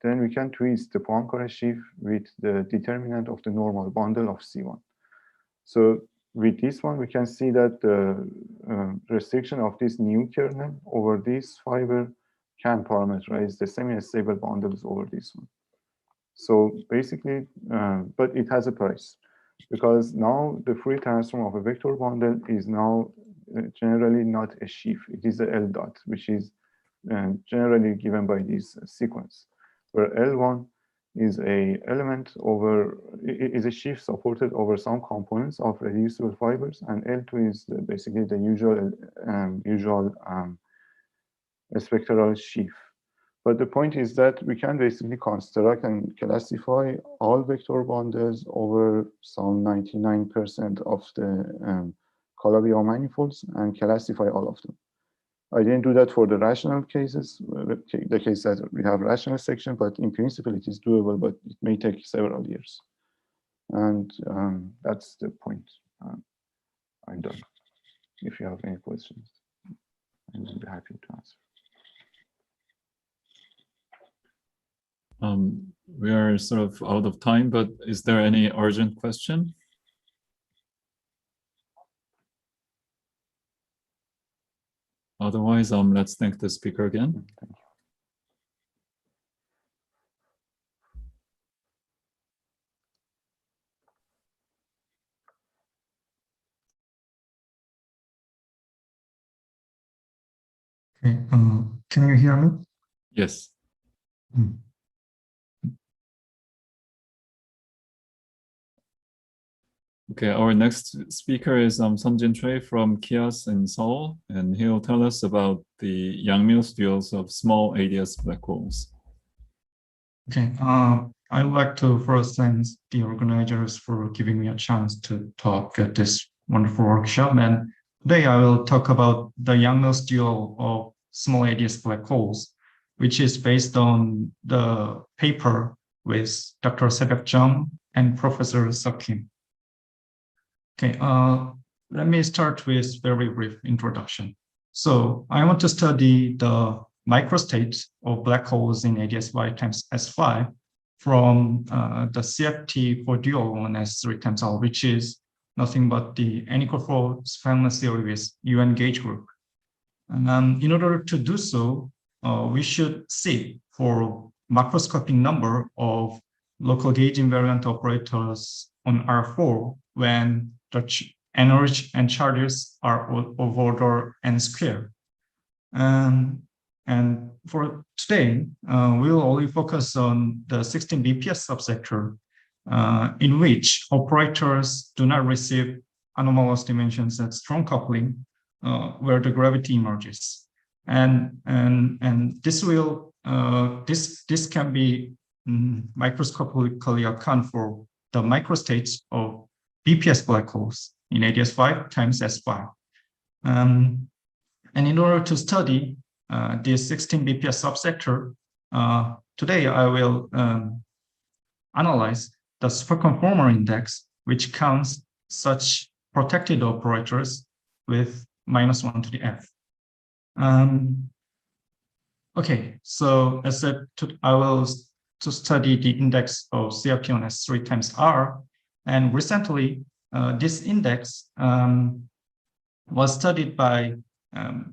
C: then we can twist the Poincare sheaf with the determinant of the normal bundle of C1. So with this one, we can see that the restriction of this new kernel over this fiber can parameterize the semi-stable bundles over this one. So basically, but it has a price, because now the Fourier transform of a vector bundle is now generally not a sheaf. It is a L dot, which is generally given by this sequence, where L1 is a element over, is a sheaf supported over some components of reducible fibers, and L2 is basically the usual spectral sheaf. But the point is that we can basically construct and classify all vector bundles over some 99% of the Calabi-Yau manifolds and classify all of them. I didn't do that for the rational cases, the case that we have rational section, but in principle it is doable, but it may take several years. And that's the point. I'm done. If you have any questions, I'll be happy to answer.
B: We are sort of out of time, but is there any urgent question? Otherwise, let's thank the speaker again.
D: Okay, can you hear me?
B: Yes. Okay, our next speaker is Sunjin Choi from KIAS in Seoul, and he'll tell us about the Yang-Mills duals of small ADS black holes.
D: Okay, I would like to first thank the organizers for giving me a chance to talk at this wonderful workshop. And today I will talk about the Yang-Mills dual of small ADS black holes, which is based on the paper with Dr. Sebek Jung and Professor Seok Kim. Okay, let me start with very brief introduction. So I want to study the microstates of black holes in ADS-Y times S5 from the CFT for dual on S3 times L, which is nothing but the n=4 spineless theory with UN gauge group. And in order to do so, we should seek for macroscopic number of local gauge invariant operators on R4 when the energy and charges are of order n squared. And for today, we will only focus on the 16 BPS subsector in which operators do not receive anomalous dimensions at strong coupling where the gravity emerges. And this will this can be microscopically account for the microstates of BPS black holes in ADS5 times S5. And in order to study this 16 BPS subsector, today I will analyze the superconformer index, which counts such protected operators with -1 to the f. Okay, so as said, I will to study the index of CRP on S3 times R. And recently, this index was studied by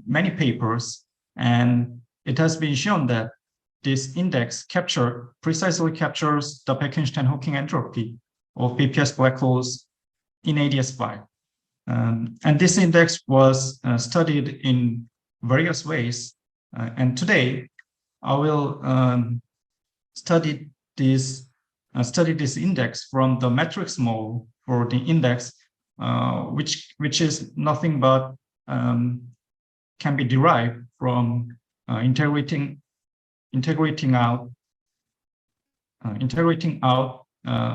D: many papers, and it has been shown that this index precisely captures the Bekenstein-Hawking entropy of BPS black holes in ADS5. And this index was studied in various ways. And today, I will study this index from the matrix model for the index, which is nothing but can be derived from integrating integrating out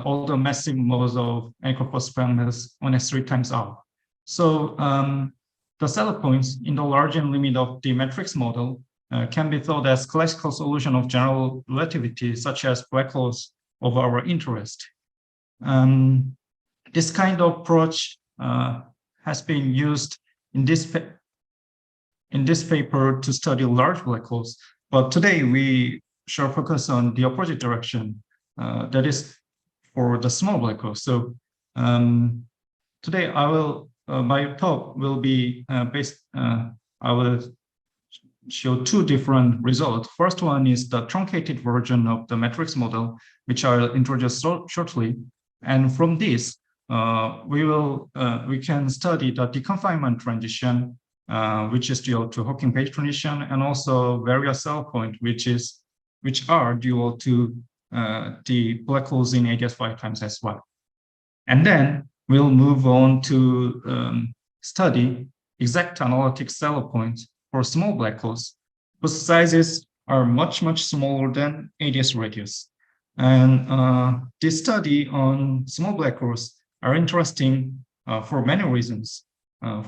D: all the massive modes of anchor-force fragments on S3 times R. So the saddle points in the larger limit of the matrix model can be thought as classical solution of general relativity, such as black holes of our interest. This kind of approach has been used in this paper to study large black holes, but today we shall focus on the opposite direction, that is for the small black holes. So today my talk will be I will show two different results. First one is the truncated version of the matrix model, which I'll introduce shortly. And from this, we can study the deconfinement transition, which is due to Hawking-Page transition, and also various saddle points, which are due to the black holes in ADS 5 times as well. And then we'll move on to study exact analytic saddle points for small black holes, whose sizes are much, much smaller than ADS radius. And this study on small black holes are interesting for many reasons.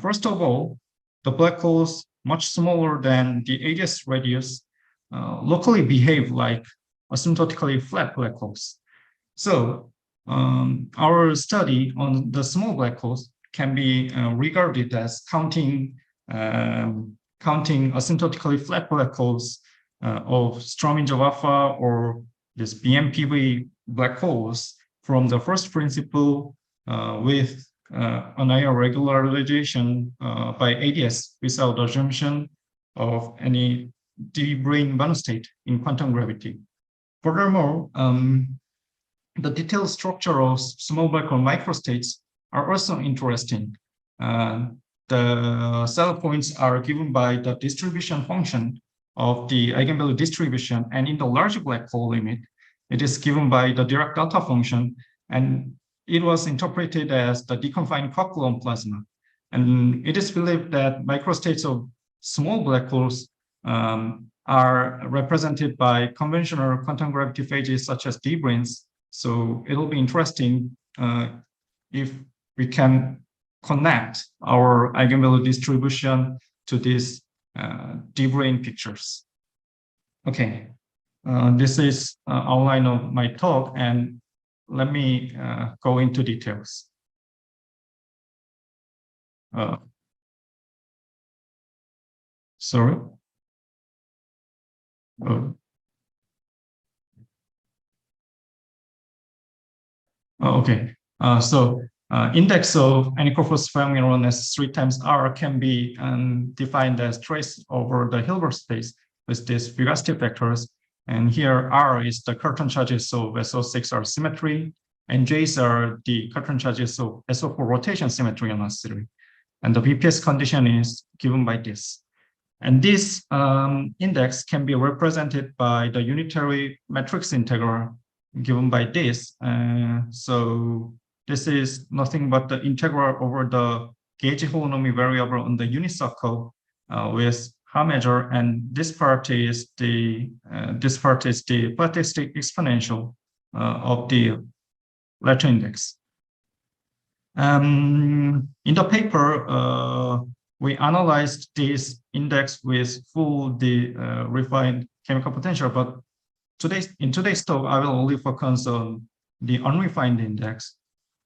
D: First of all, the black holes much smaller than the ADS radius locally behave like asymptotically flat black holes. So our study on the small black holes can be regarded as counting asymptotically flat black holes of Strominger alpha or this BMPV black holes from the first principle with an IR regularization by ADS without assumption of any de-Bruijn bound state in quantum gravity. Furthermore, the detailed structure of small black hole microstates are also interesting. The saddle points are given by the distribution function of the eigenvalue distribution, and in the large black hole limit, it is given by the Dirac delta function, and it was interpreted as the deconfined quark-gluon plasma. And it is believed that microstates of small black holes are represented by conventional quantum gravity phases such as de-Bruijns. So it'll be interesting if we can connect our eigenvalue distribution to these de-Bruijn pictures. Okay, this is outline of my talk, and let me go into details. Sorry. Okay. So index of anchor-force fragment on S3 times R can be defined as trace over the Hilbert space with these fugacity factors. And here R is the curtain charges of SO6R symmetry, and J's are the curtain charges of SO4 rotation symmetry on S3. And the BPS condition is given by this. And this index can be represented by the unitary matrix integral given by this. So this is nothing but the integral over the gauge holonomy variable on the unit circle with Haar measure, and this part is the platistic exponential of the letter index. In the paper, we analyzed this index with full refined chemical potential, but in today's talk, I will only focus on the unrefined index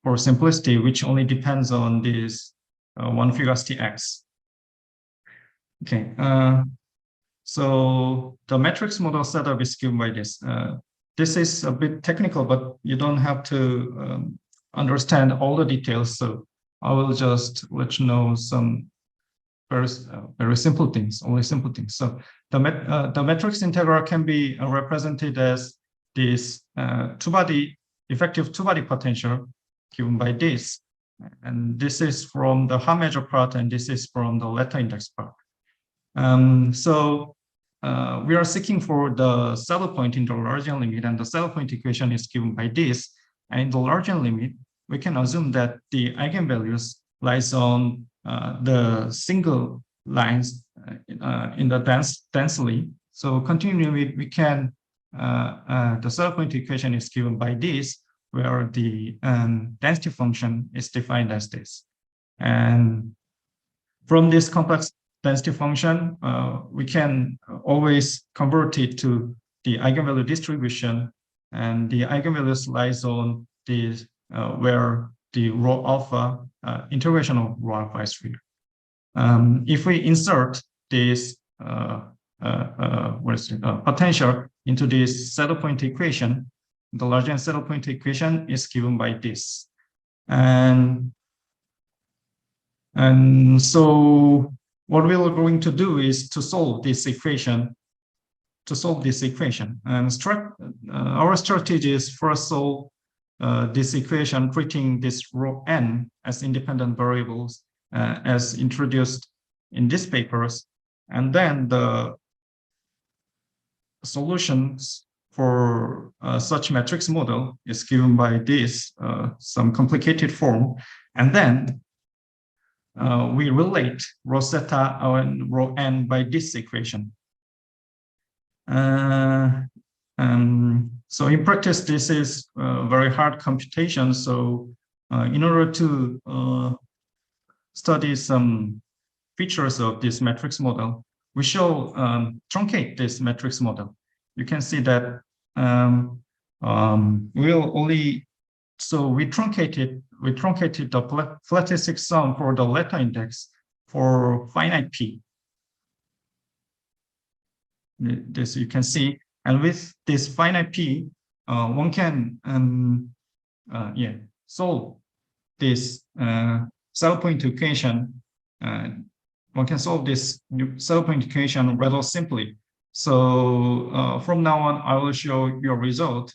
D: for simplicity, which only depends on this one fugacity x. Okay, so the matrix model setup is given by this. This is a bit technical, but you don't have to understand all the details. So I will just let you know some very simple things, only simple things. So the matrix integral can be represented as this effective two-body potential given by this. And this is from the Haar measure part, and this is from the letter index part. So we are seeking for the saddle point in the Lagrangian limit, and the saddle point equation is given by this. And in the Lagrangian limit, we can assume that the eigenvalues lies on the single lines in the densely, So continuing, we can, the saddle point equation is given by this, where the density function is defined as this. And from this complex density function, we can always convert it to the eigenvalue distribution, and the eigenvalues lies on the where the rho alpha integration of rho alpha is real. If we insert this potential into this saddle point equation, the Lagrange saddle point equation is given by this, and so what we are going to do is to solve this equation. And our strategy is first solve this equation, treating this rho n as independent variables as introduced in these papers, and then the solutions for such matrix model is given by this some complicated form, and then we relate rho zeta and rho n by this equation. So in practice, this is very hard computation. So in order to study some features of this matrix model, we shall truncate this matrix model. You can see that we'll only, so we truncated the flatistic sum for the Letta index for finite p. This you can see, and with this finite p, one can solve this saddle point equation. One can solve this saddle point equation rather simply. So from now on, I will show your result.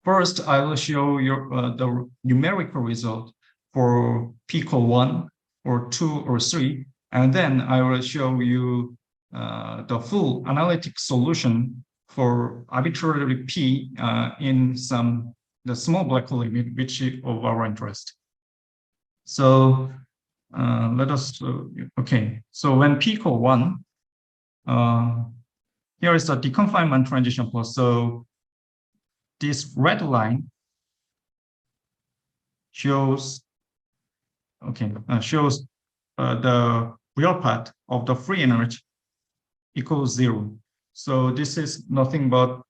D: First, I will show your the numerical result for p equal 1 or 2 or 3, and then I will show you the full analytic solution for arbitrary p in the small black hole limit, which is of our interest. So let us, okay. So when p equal 1, here is the deconfinement transition plot. So this red line shows, shows the real part of the free energy equals 0. So this is nothing but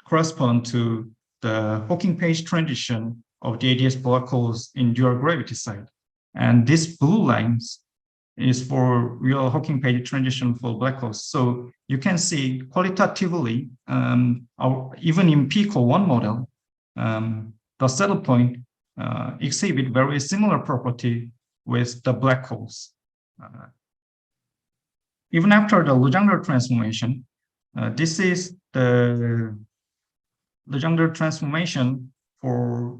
D: correspond to the Hawking page transition of the ADS black holes in dual gravity side. And this blue lines is for real Hawking page transition for black holes. So you can see qualitatively, even in p equal 1 model, the saddle point exhibit very similar property with the black holes. Even after the Legendre transformation, this is the Legendre transformation for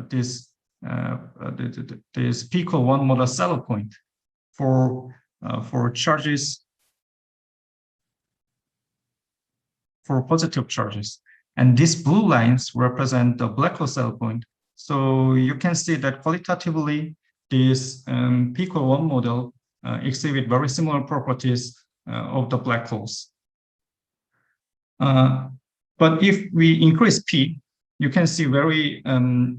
D: this p equal 1 model saddle point for charges, for positive charges, and these blue lines represent the black hole saddle point. So you can see that qualitatively, this p equal 1 model exhibit very similar properties of the black holes. But if we increase p, you can see very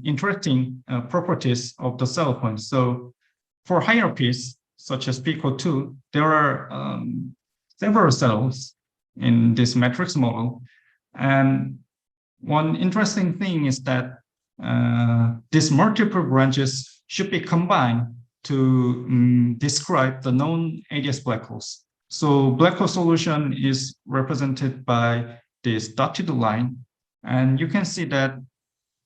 D: interesting properties of the saddle point. So for higher p's, such as p equal 2, there are several saddles in this matrix model. And one interesting thing is that these multiple branches should be combined to describe the known ADS black holes. So black hole solution is represented by this dotted line. And you can see that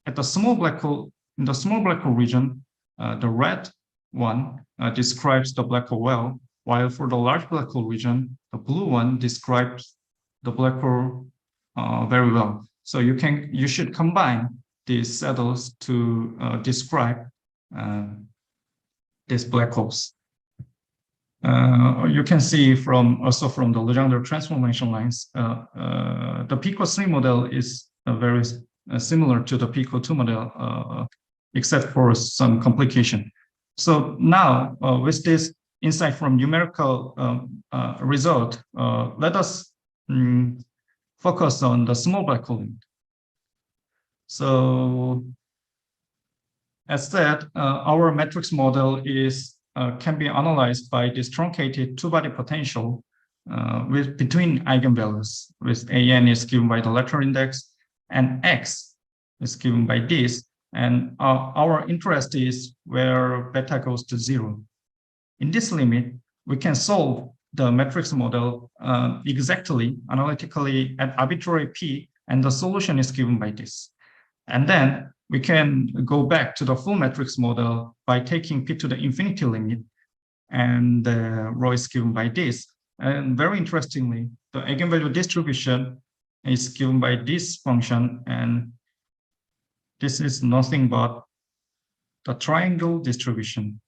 D: at the small black hole, in the small black hole region, the red one describes the black hole well, while for the large black hole region, the blue one describes the black hole very well. So you should combine these saddles to describe these black holes. You can see also from the Legendre transformation lines, the p equal 3 model is very similar to the p equal 2 model, except for some complication. So now with this insight from numerical result, let us focus on the small black hole limit. So, as said, our matrix model can be analyzed by this truncated two-body potential between eigenvalues, with an is given by the lateral index and x is given by this. And our interest is where beta goes to 0. In this limit, we can solve the matrix model exactly, analytically at arbitrary p, and the solution is given by this. And then we can go back to the full matrix model by taking p to the infinity limit, and the rho is given by this. And very interestingly, the eigenvalue distribution is given by this function, and this is nothing but the triangle distribution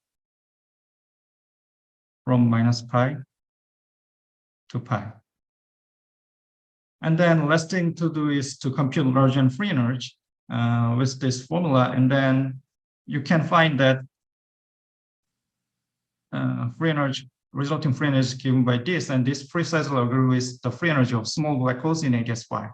D: from minus pi to pi. And then last thing to do is to compute Lagrangian free energy with this formula, and then you can find that resulting free energy is given by this, and this precisely agrees with the free energy of small black holes in ADS-5.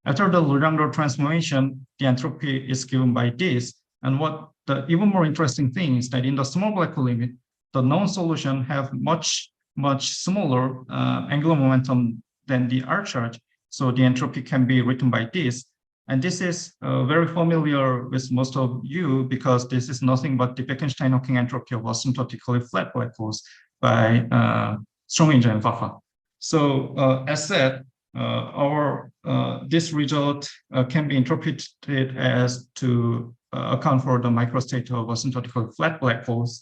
D: After the Lagrange transformation, the entropy is given by this. And what the even more interesting thing is that in the small black hole limit, the known solution have much smaller angular momentum than the R charge. So the entropy can be written by this. And this is very familiar with most of you, because this is nothing but the Bekenstein-Hawking entropy of asymptotically flat black holes by Strominger and Vafa. So as said, this result can be interpreted as to account for the microstate of asymptotically flat black holes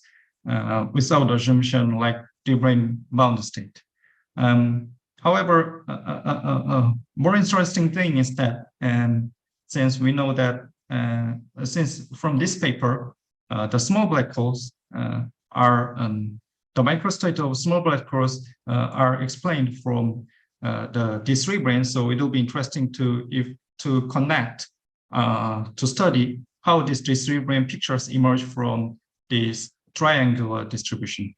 D: without assumption like the brane bound state. However, more interesting thing is that, since we know that, since from this paper, the small black holes are, the microstate of small black holes are explained from the D3 brane, so it will be interesting to connect, to study how these D3 brane pictures emerge from this triangular distribution.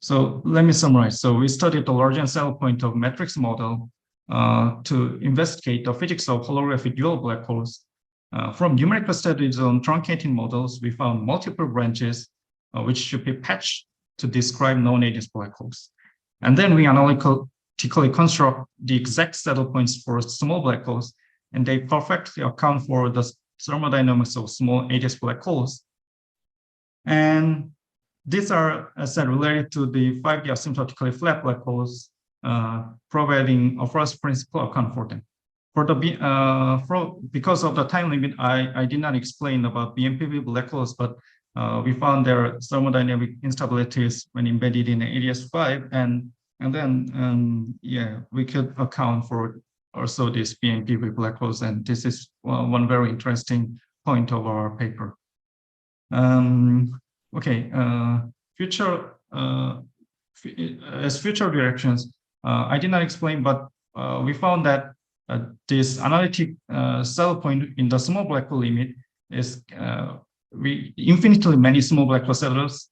D: So let me summarize. So we studied the Lagrangian saddle point of matrix model to investigate the physics of holographic dual black holes. From numerical studies on truncating models, we found multiple branches which should be patched to describe known ADS black holes. And then we analytically construct the exact saddle points for small black holes, and they perfectly account for the thermodynamics of small ADS black holes. And these are, as said, related to the 5D asymptotically flat black holes, providing a first principle account for them. For the because of the time limit, I did not explain about BMPV black holes, but we found their thermodynamic instabilities when embedded in ADS-5, and then yeah, we could account for also this BMPV black holes, and this is one very interesting point of our paper. Okay, future directions, I did not explain, but we found that this analytic saddle point in the small black hole limit is infinitely many small black hole saddles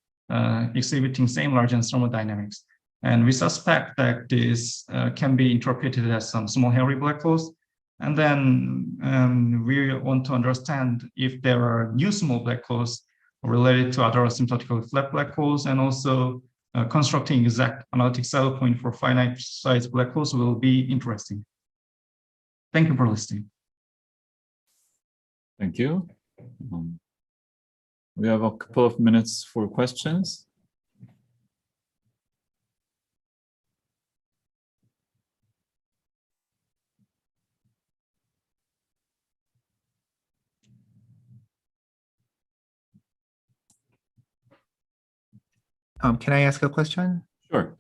D: exhibiting same Lagrangian thermodynamics. And we suspect that this can be interpreted as some small hairy black holes. And then we want to understand if there are new small black holes related to other asymptotically flat black holes, and also constructing exact analytic saddle point for finite size black holes will be interesting. Thank you for listening.
B: Thank you. We have a couple of minutes for questions.
E: Can I ask a question?
B: Sure.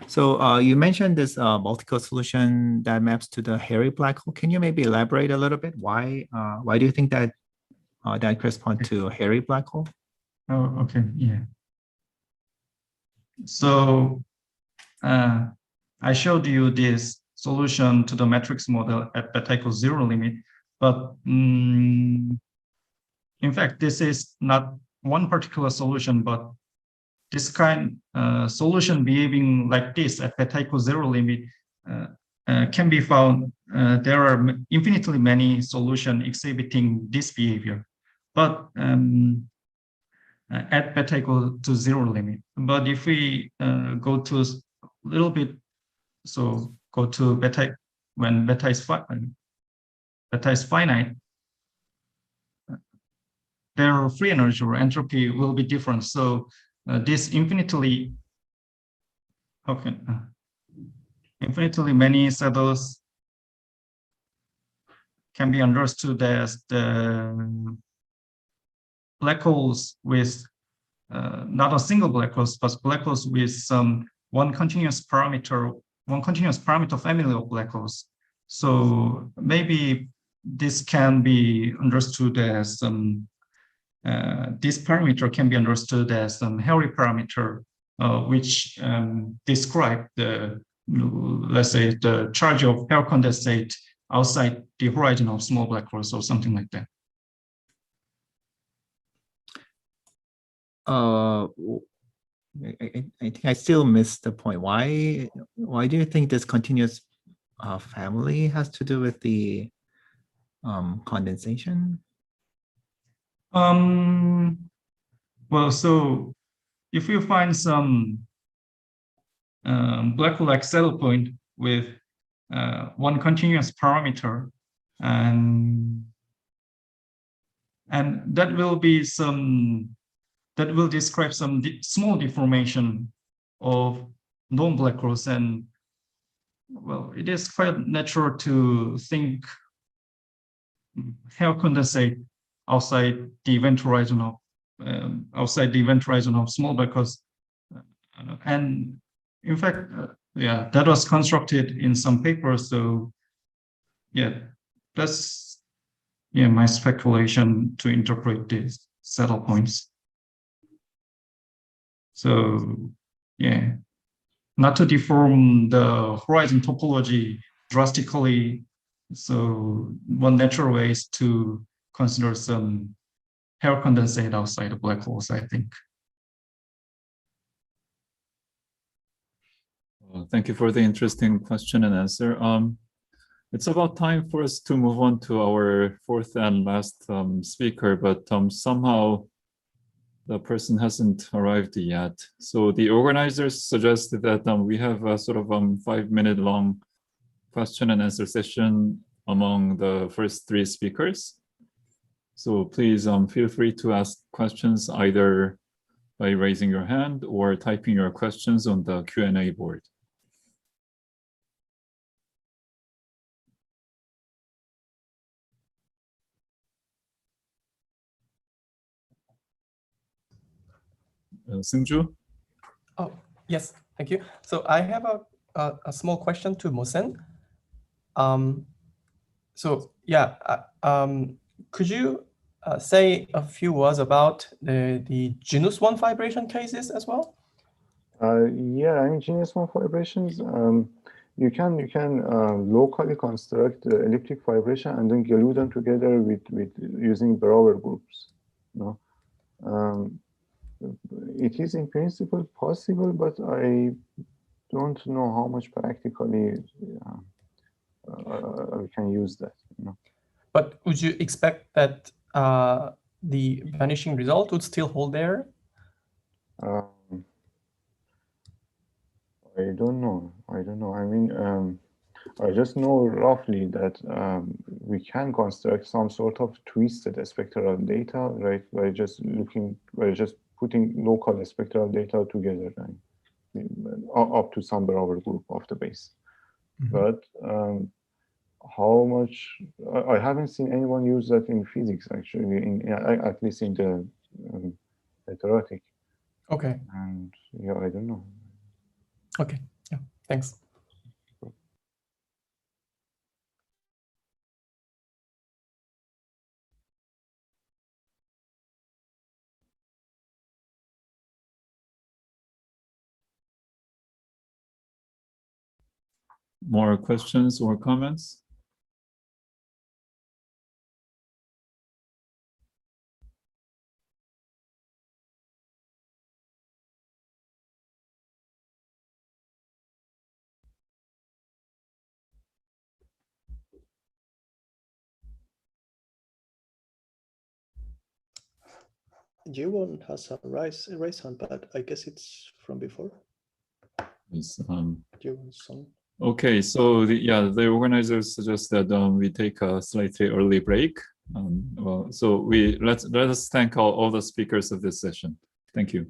E: So you mentioned this multi-code solution that maps to the hairy black hole. Can you maybe elaborate a little bit? Why do you think that that corresponds to a hairy black hole?
D: Oh, okay, yeah. So I showed you this solution to the matrix model at beta equals 0 limit, but in fact, this is not one particular solution, but this kind solution behaving like this at beta equals 0 limit can be found. There are infinitely many solutions exhibiting this behavior, but at beta equal to 0 limit. But if we go to a little bit, so go to beta when beta is finite, their free energy or entropy will be different. So this infinitely many saddles can be understood as the black holes with not a single black holes, but black holes with some one continuous parameter family of black holes. So maybe this can be understood as this parameter can be understood as some Hairy parameter, which describe the, let's say, the charge of hair condensate outside the horizon of small black holes or something like that.
E: I think I still missed the point. Why do you think this continuous family has to do with the condensation?
D: Well, so if you find some black hole-like saddle point with one continuous parameter, and that will be that will describe some small deformation of non-black holes. And well, it is quite natural to think hair condensate outside the event horizon of small black holes. And in fact, yeah, that was constructed in some papers. So yeah, that's my speculation to interpret these saddle points. So yeah, not to deform the horizon topology drastically. So one natural way is to consider some hair condensate outside of black holes, I think.
B: Thank you for the interesting question and answer. It's about time for us to move on to our fourth and last speaker, but somehow the person hasn't arrived yet. So the organizers suggested that we have a sort of 5-minute long question and answer session among the first 3 speakers. So please feel free to ask questions either by raising your hand or typing your questions on the Q&A board. Seungju?
F: Oh, yes, thank you. So I have a small question to Mosen. So yeah, could you say a few words about the genus 1 vibration cases as well?
C: Yeah, I mean, genus 1 vibrations, you can locally construct elliptic vibration and then glue them together with using Brouwer groups. You know? It is in principle possible, but I don't know how much practically we can use that. You know?
F: But would you expect that the vanishing result would still hold there?
C: I don't know. I mean, I just know roughly that we can construct some sort of twisted spectral data, right? By just putting local spectral data together and up to some Brouwer group of the base. Mm-hmm. But how much? I haven't seen anyone use that in physics, actually, at least in the theoretic.
F: Okay.
C: And yeah, I don't know.
F: Okay. Yeah. Thanks.
B: More questions or comments?
A: Jiwon has a raise hand, but I guess it's from before.
B: Yes,
A: Jiwon's song.
B: okay, so the organizers suggest that we take a slightly early break. Well, so let us thank all the speakers of this session. Thank you.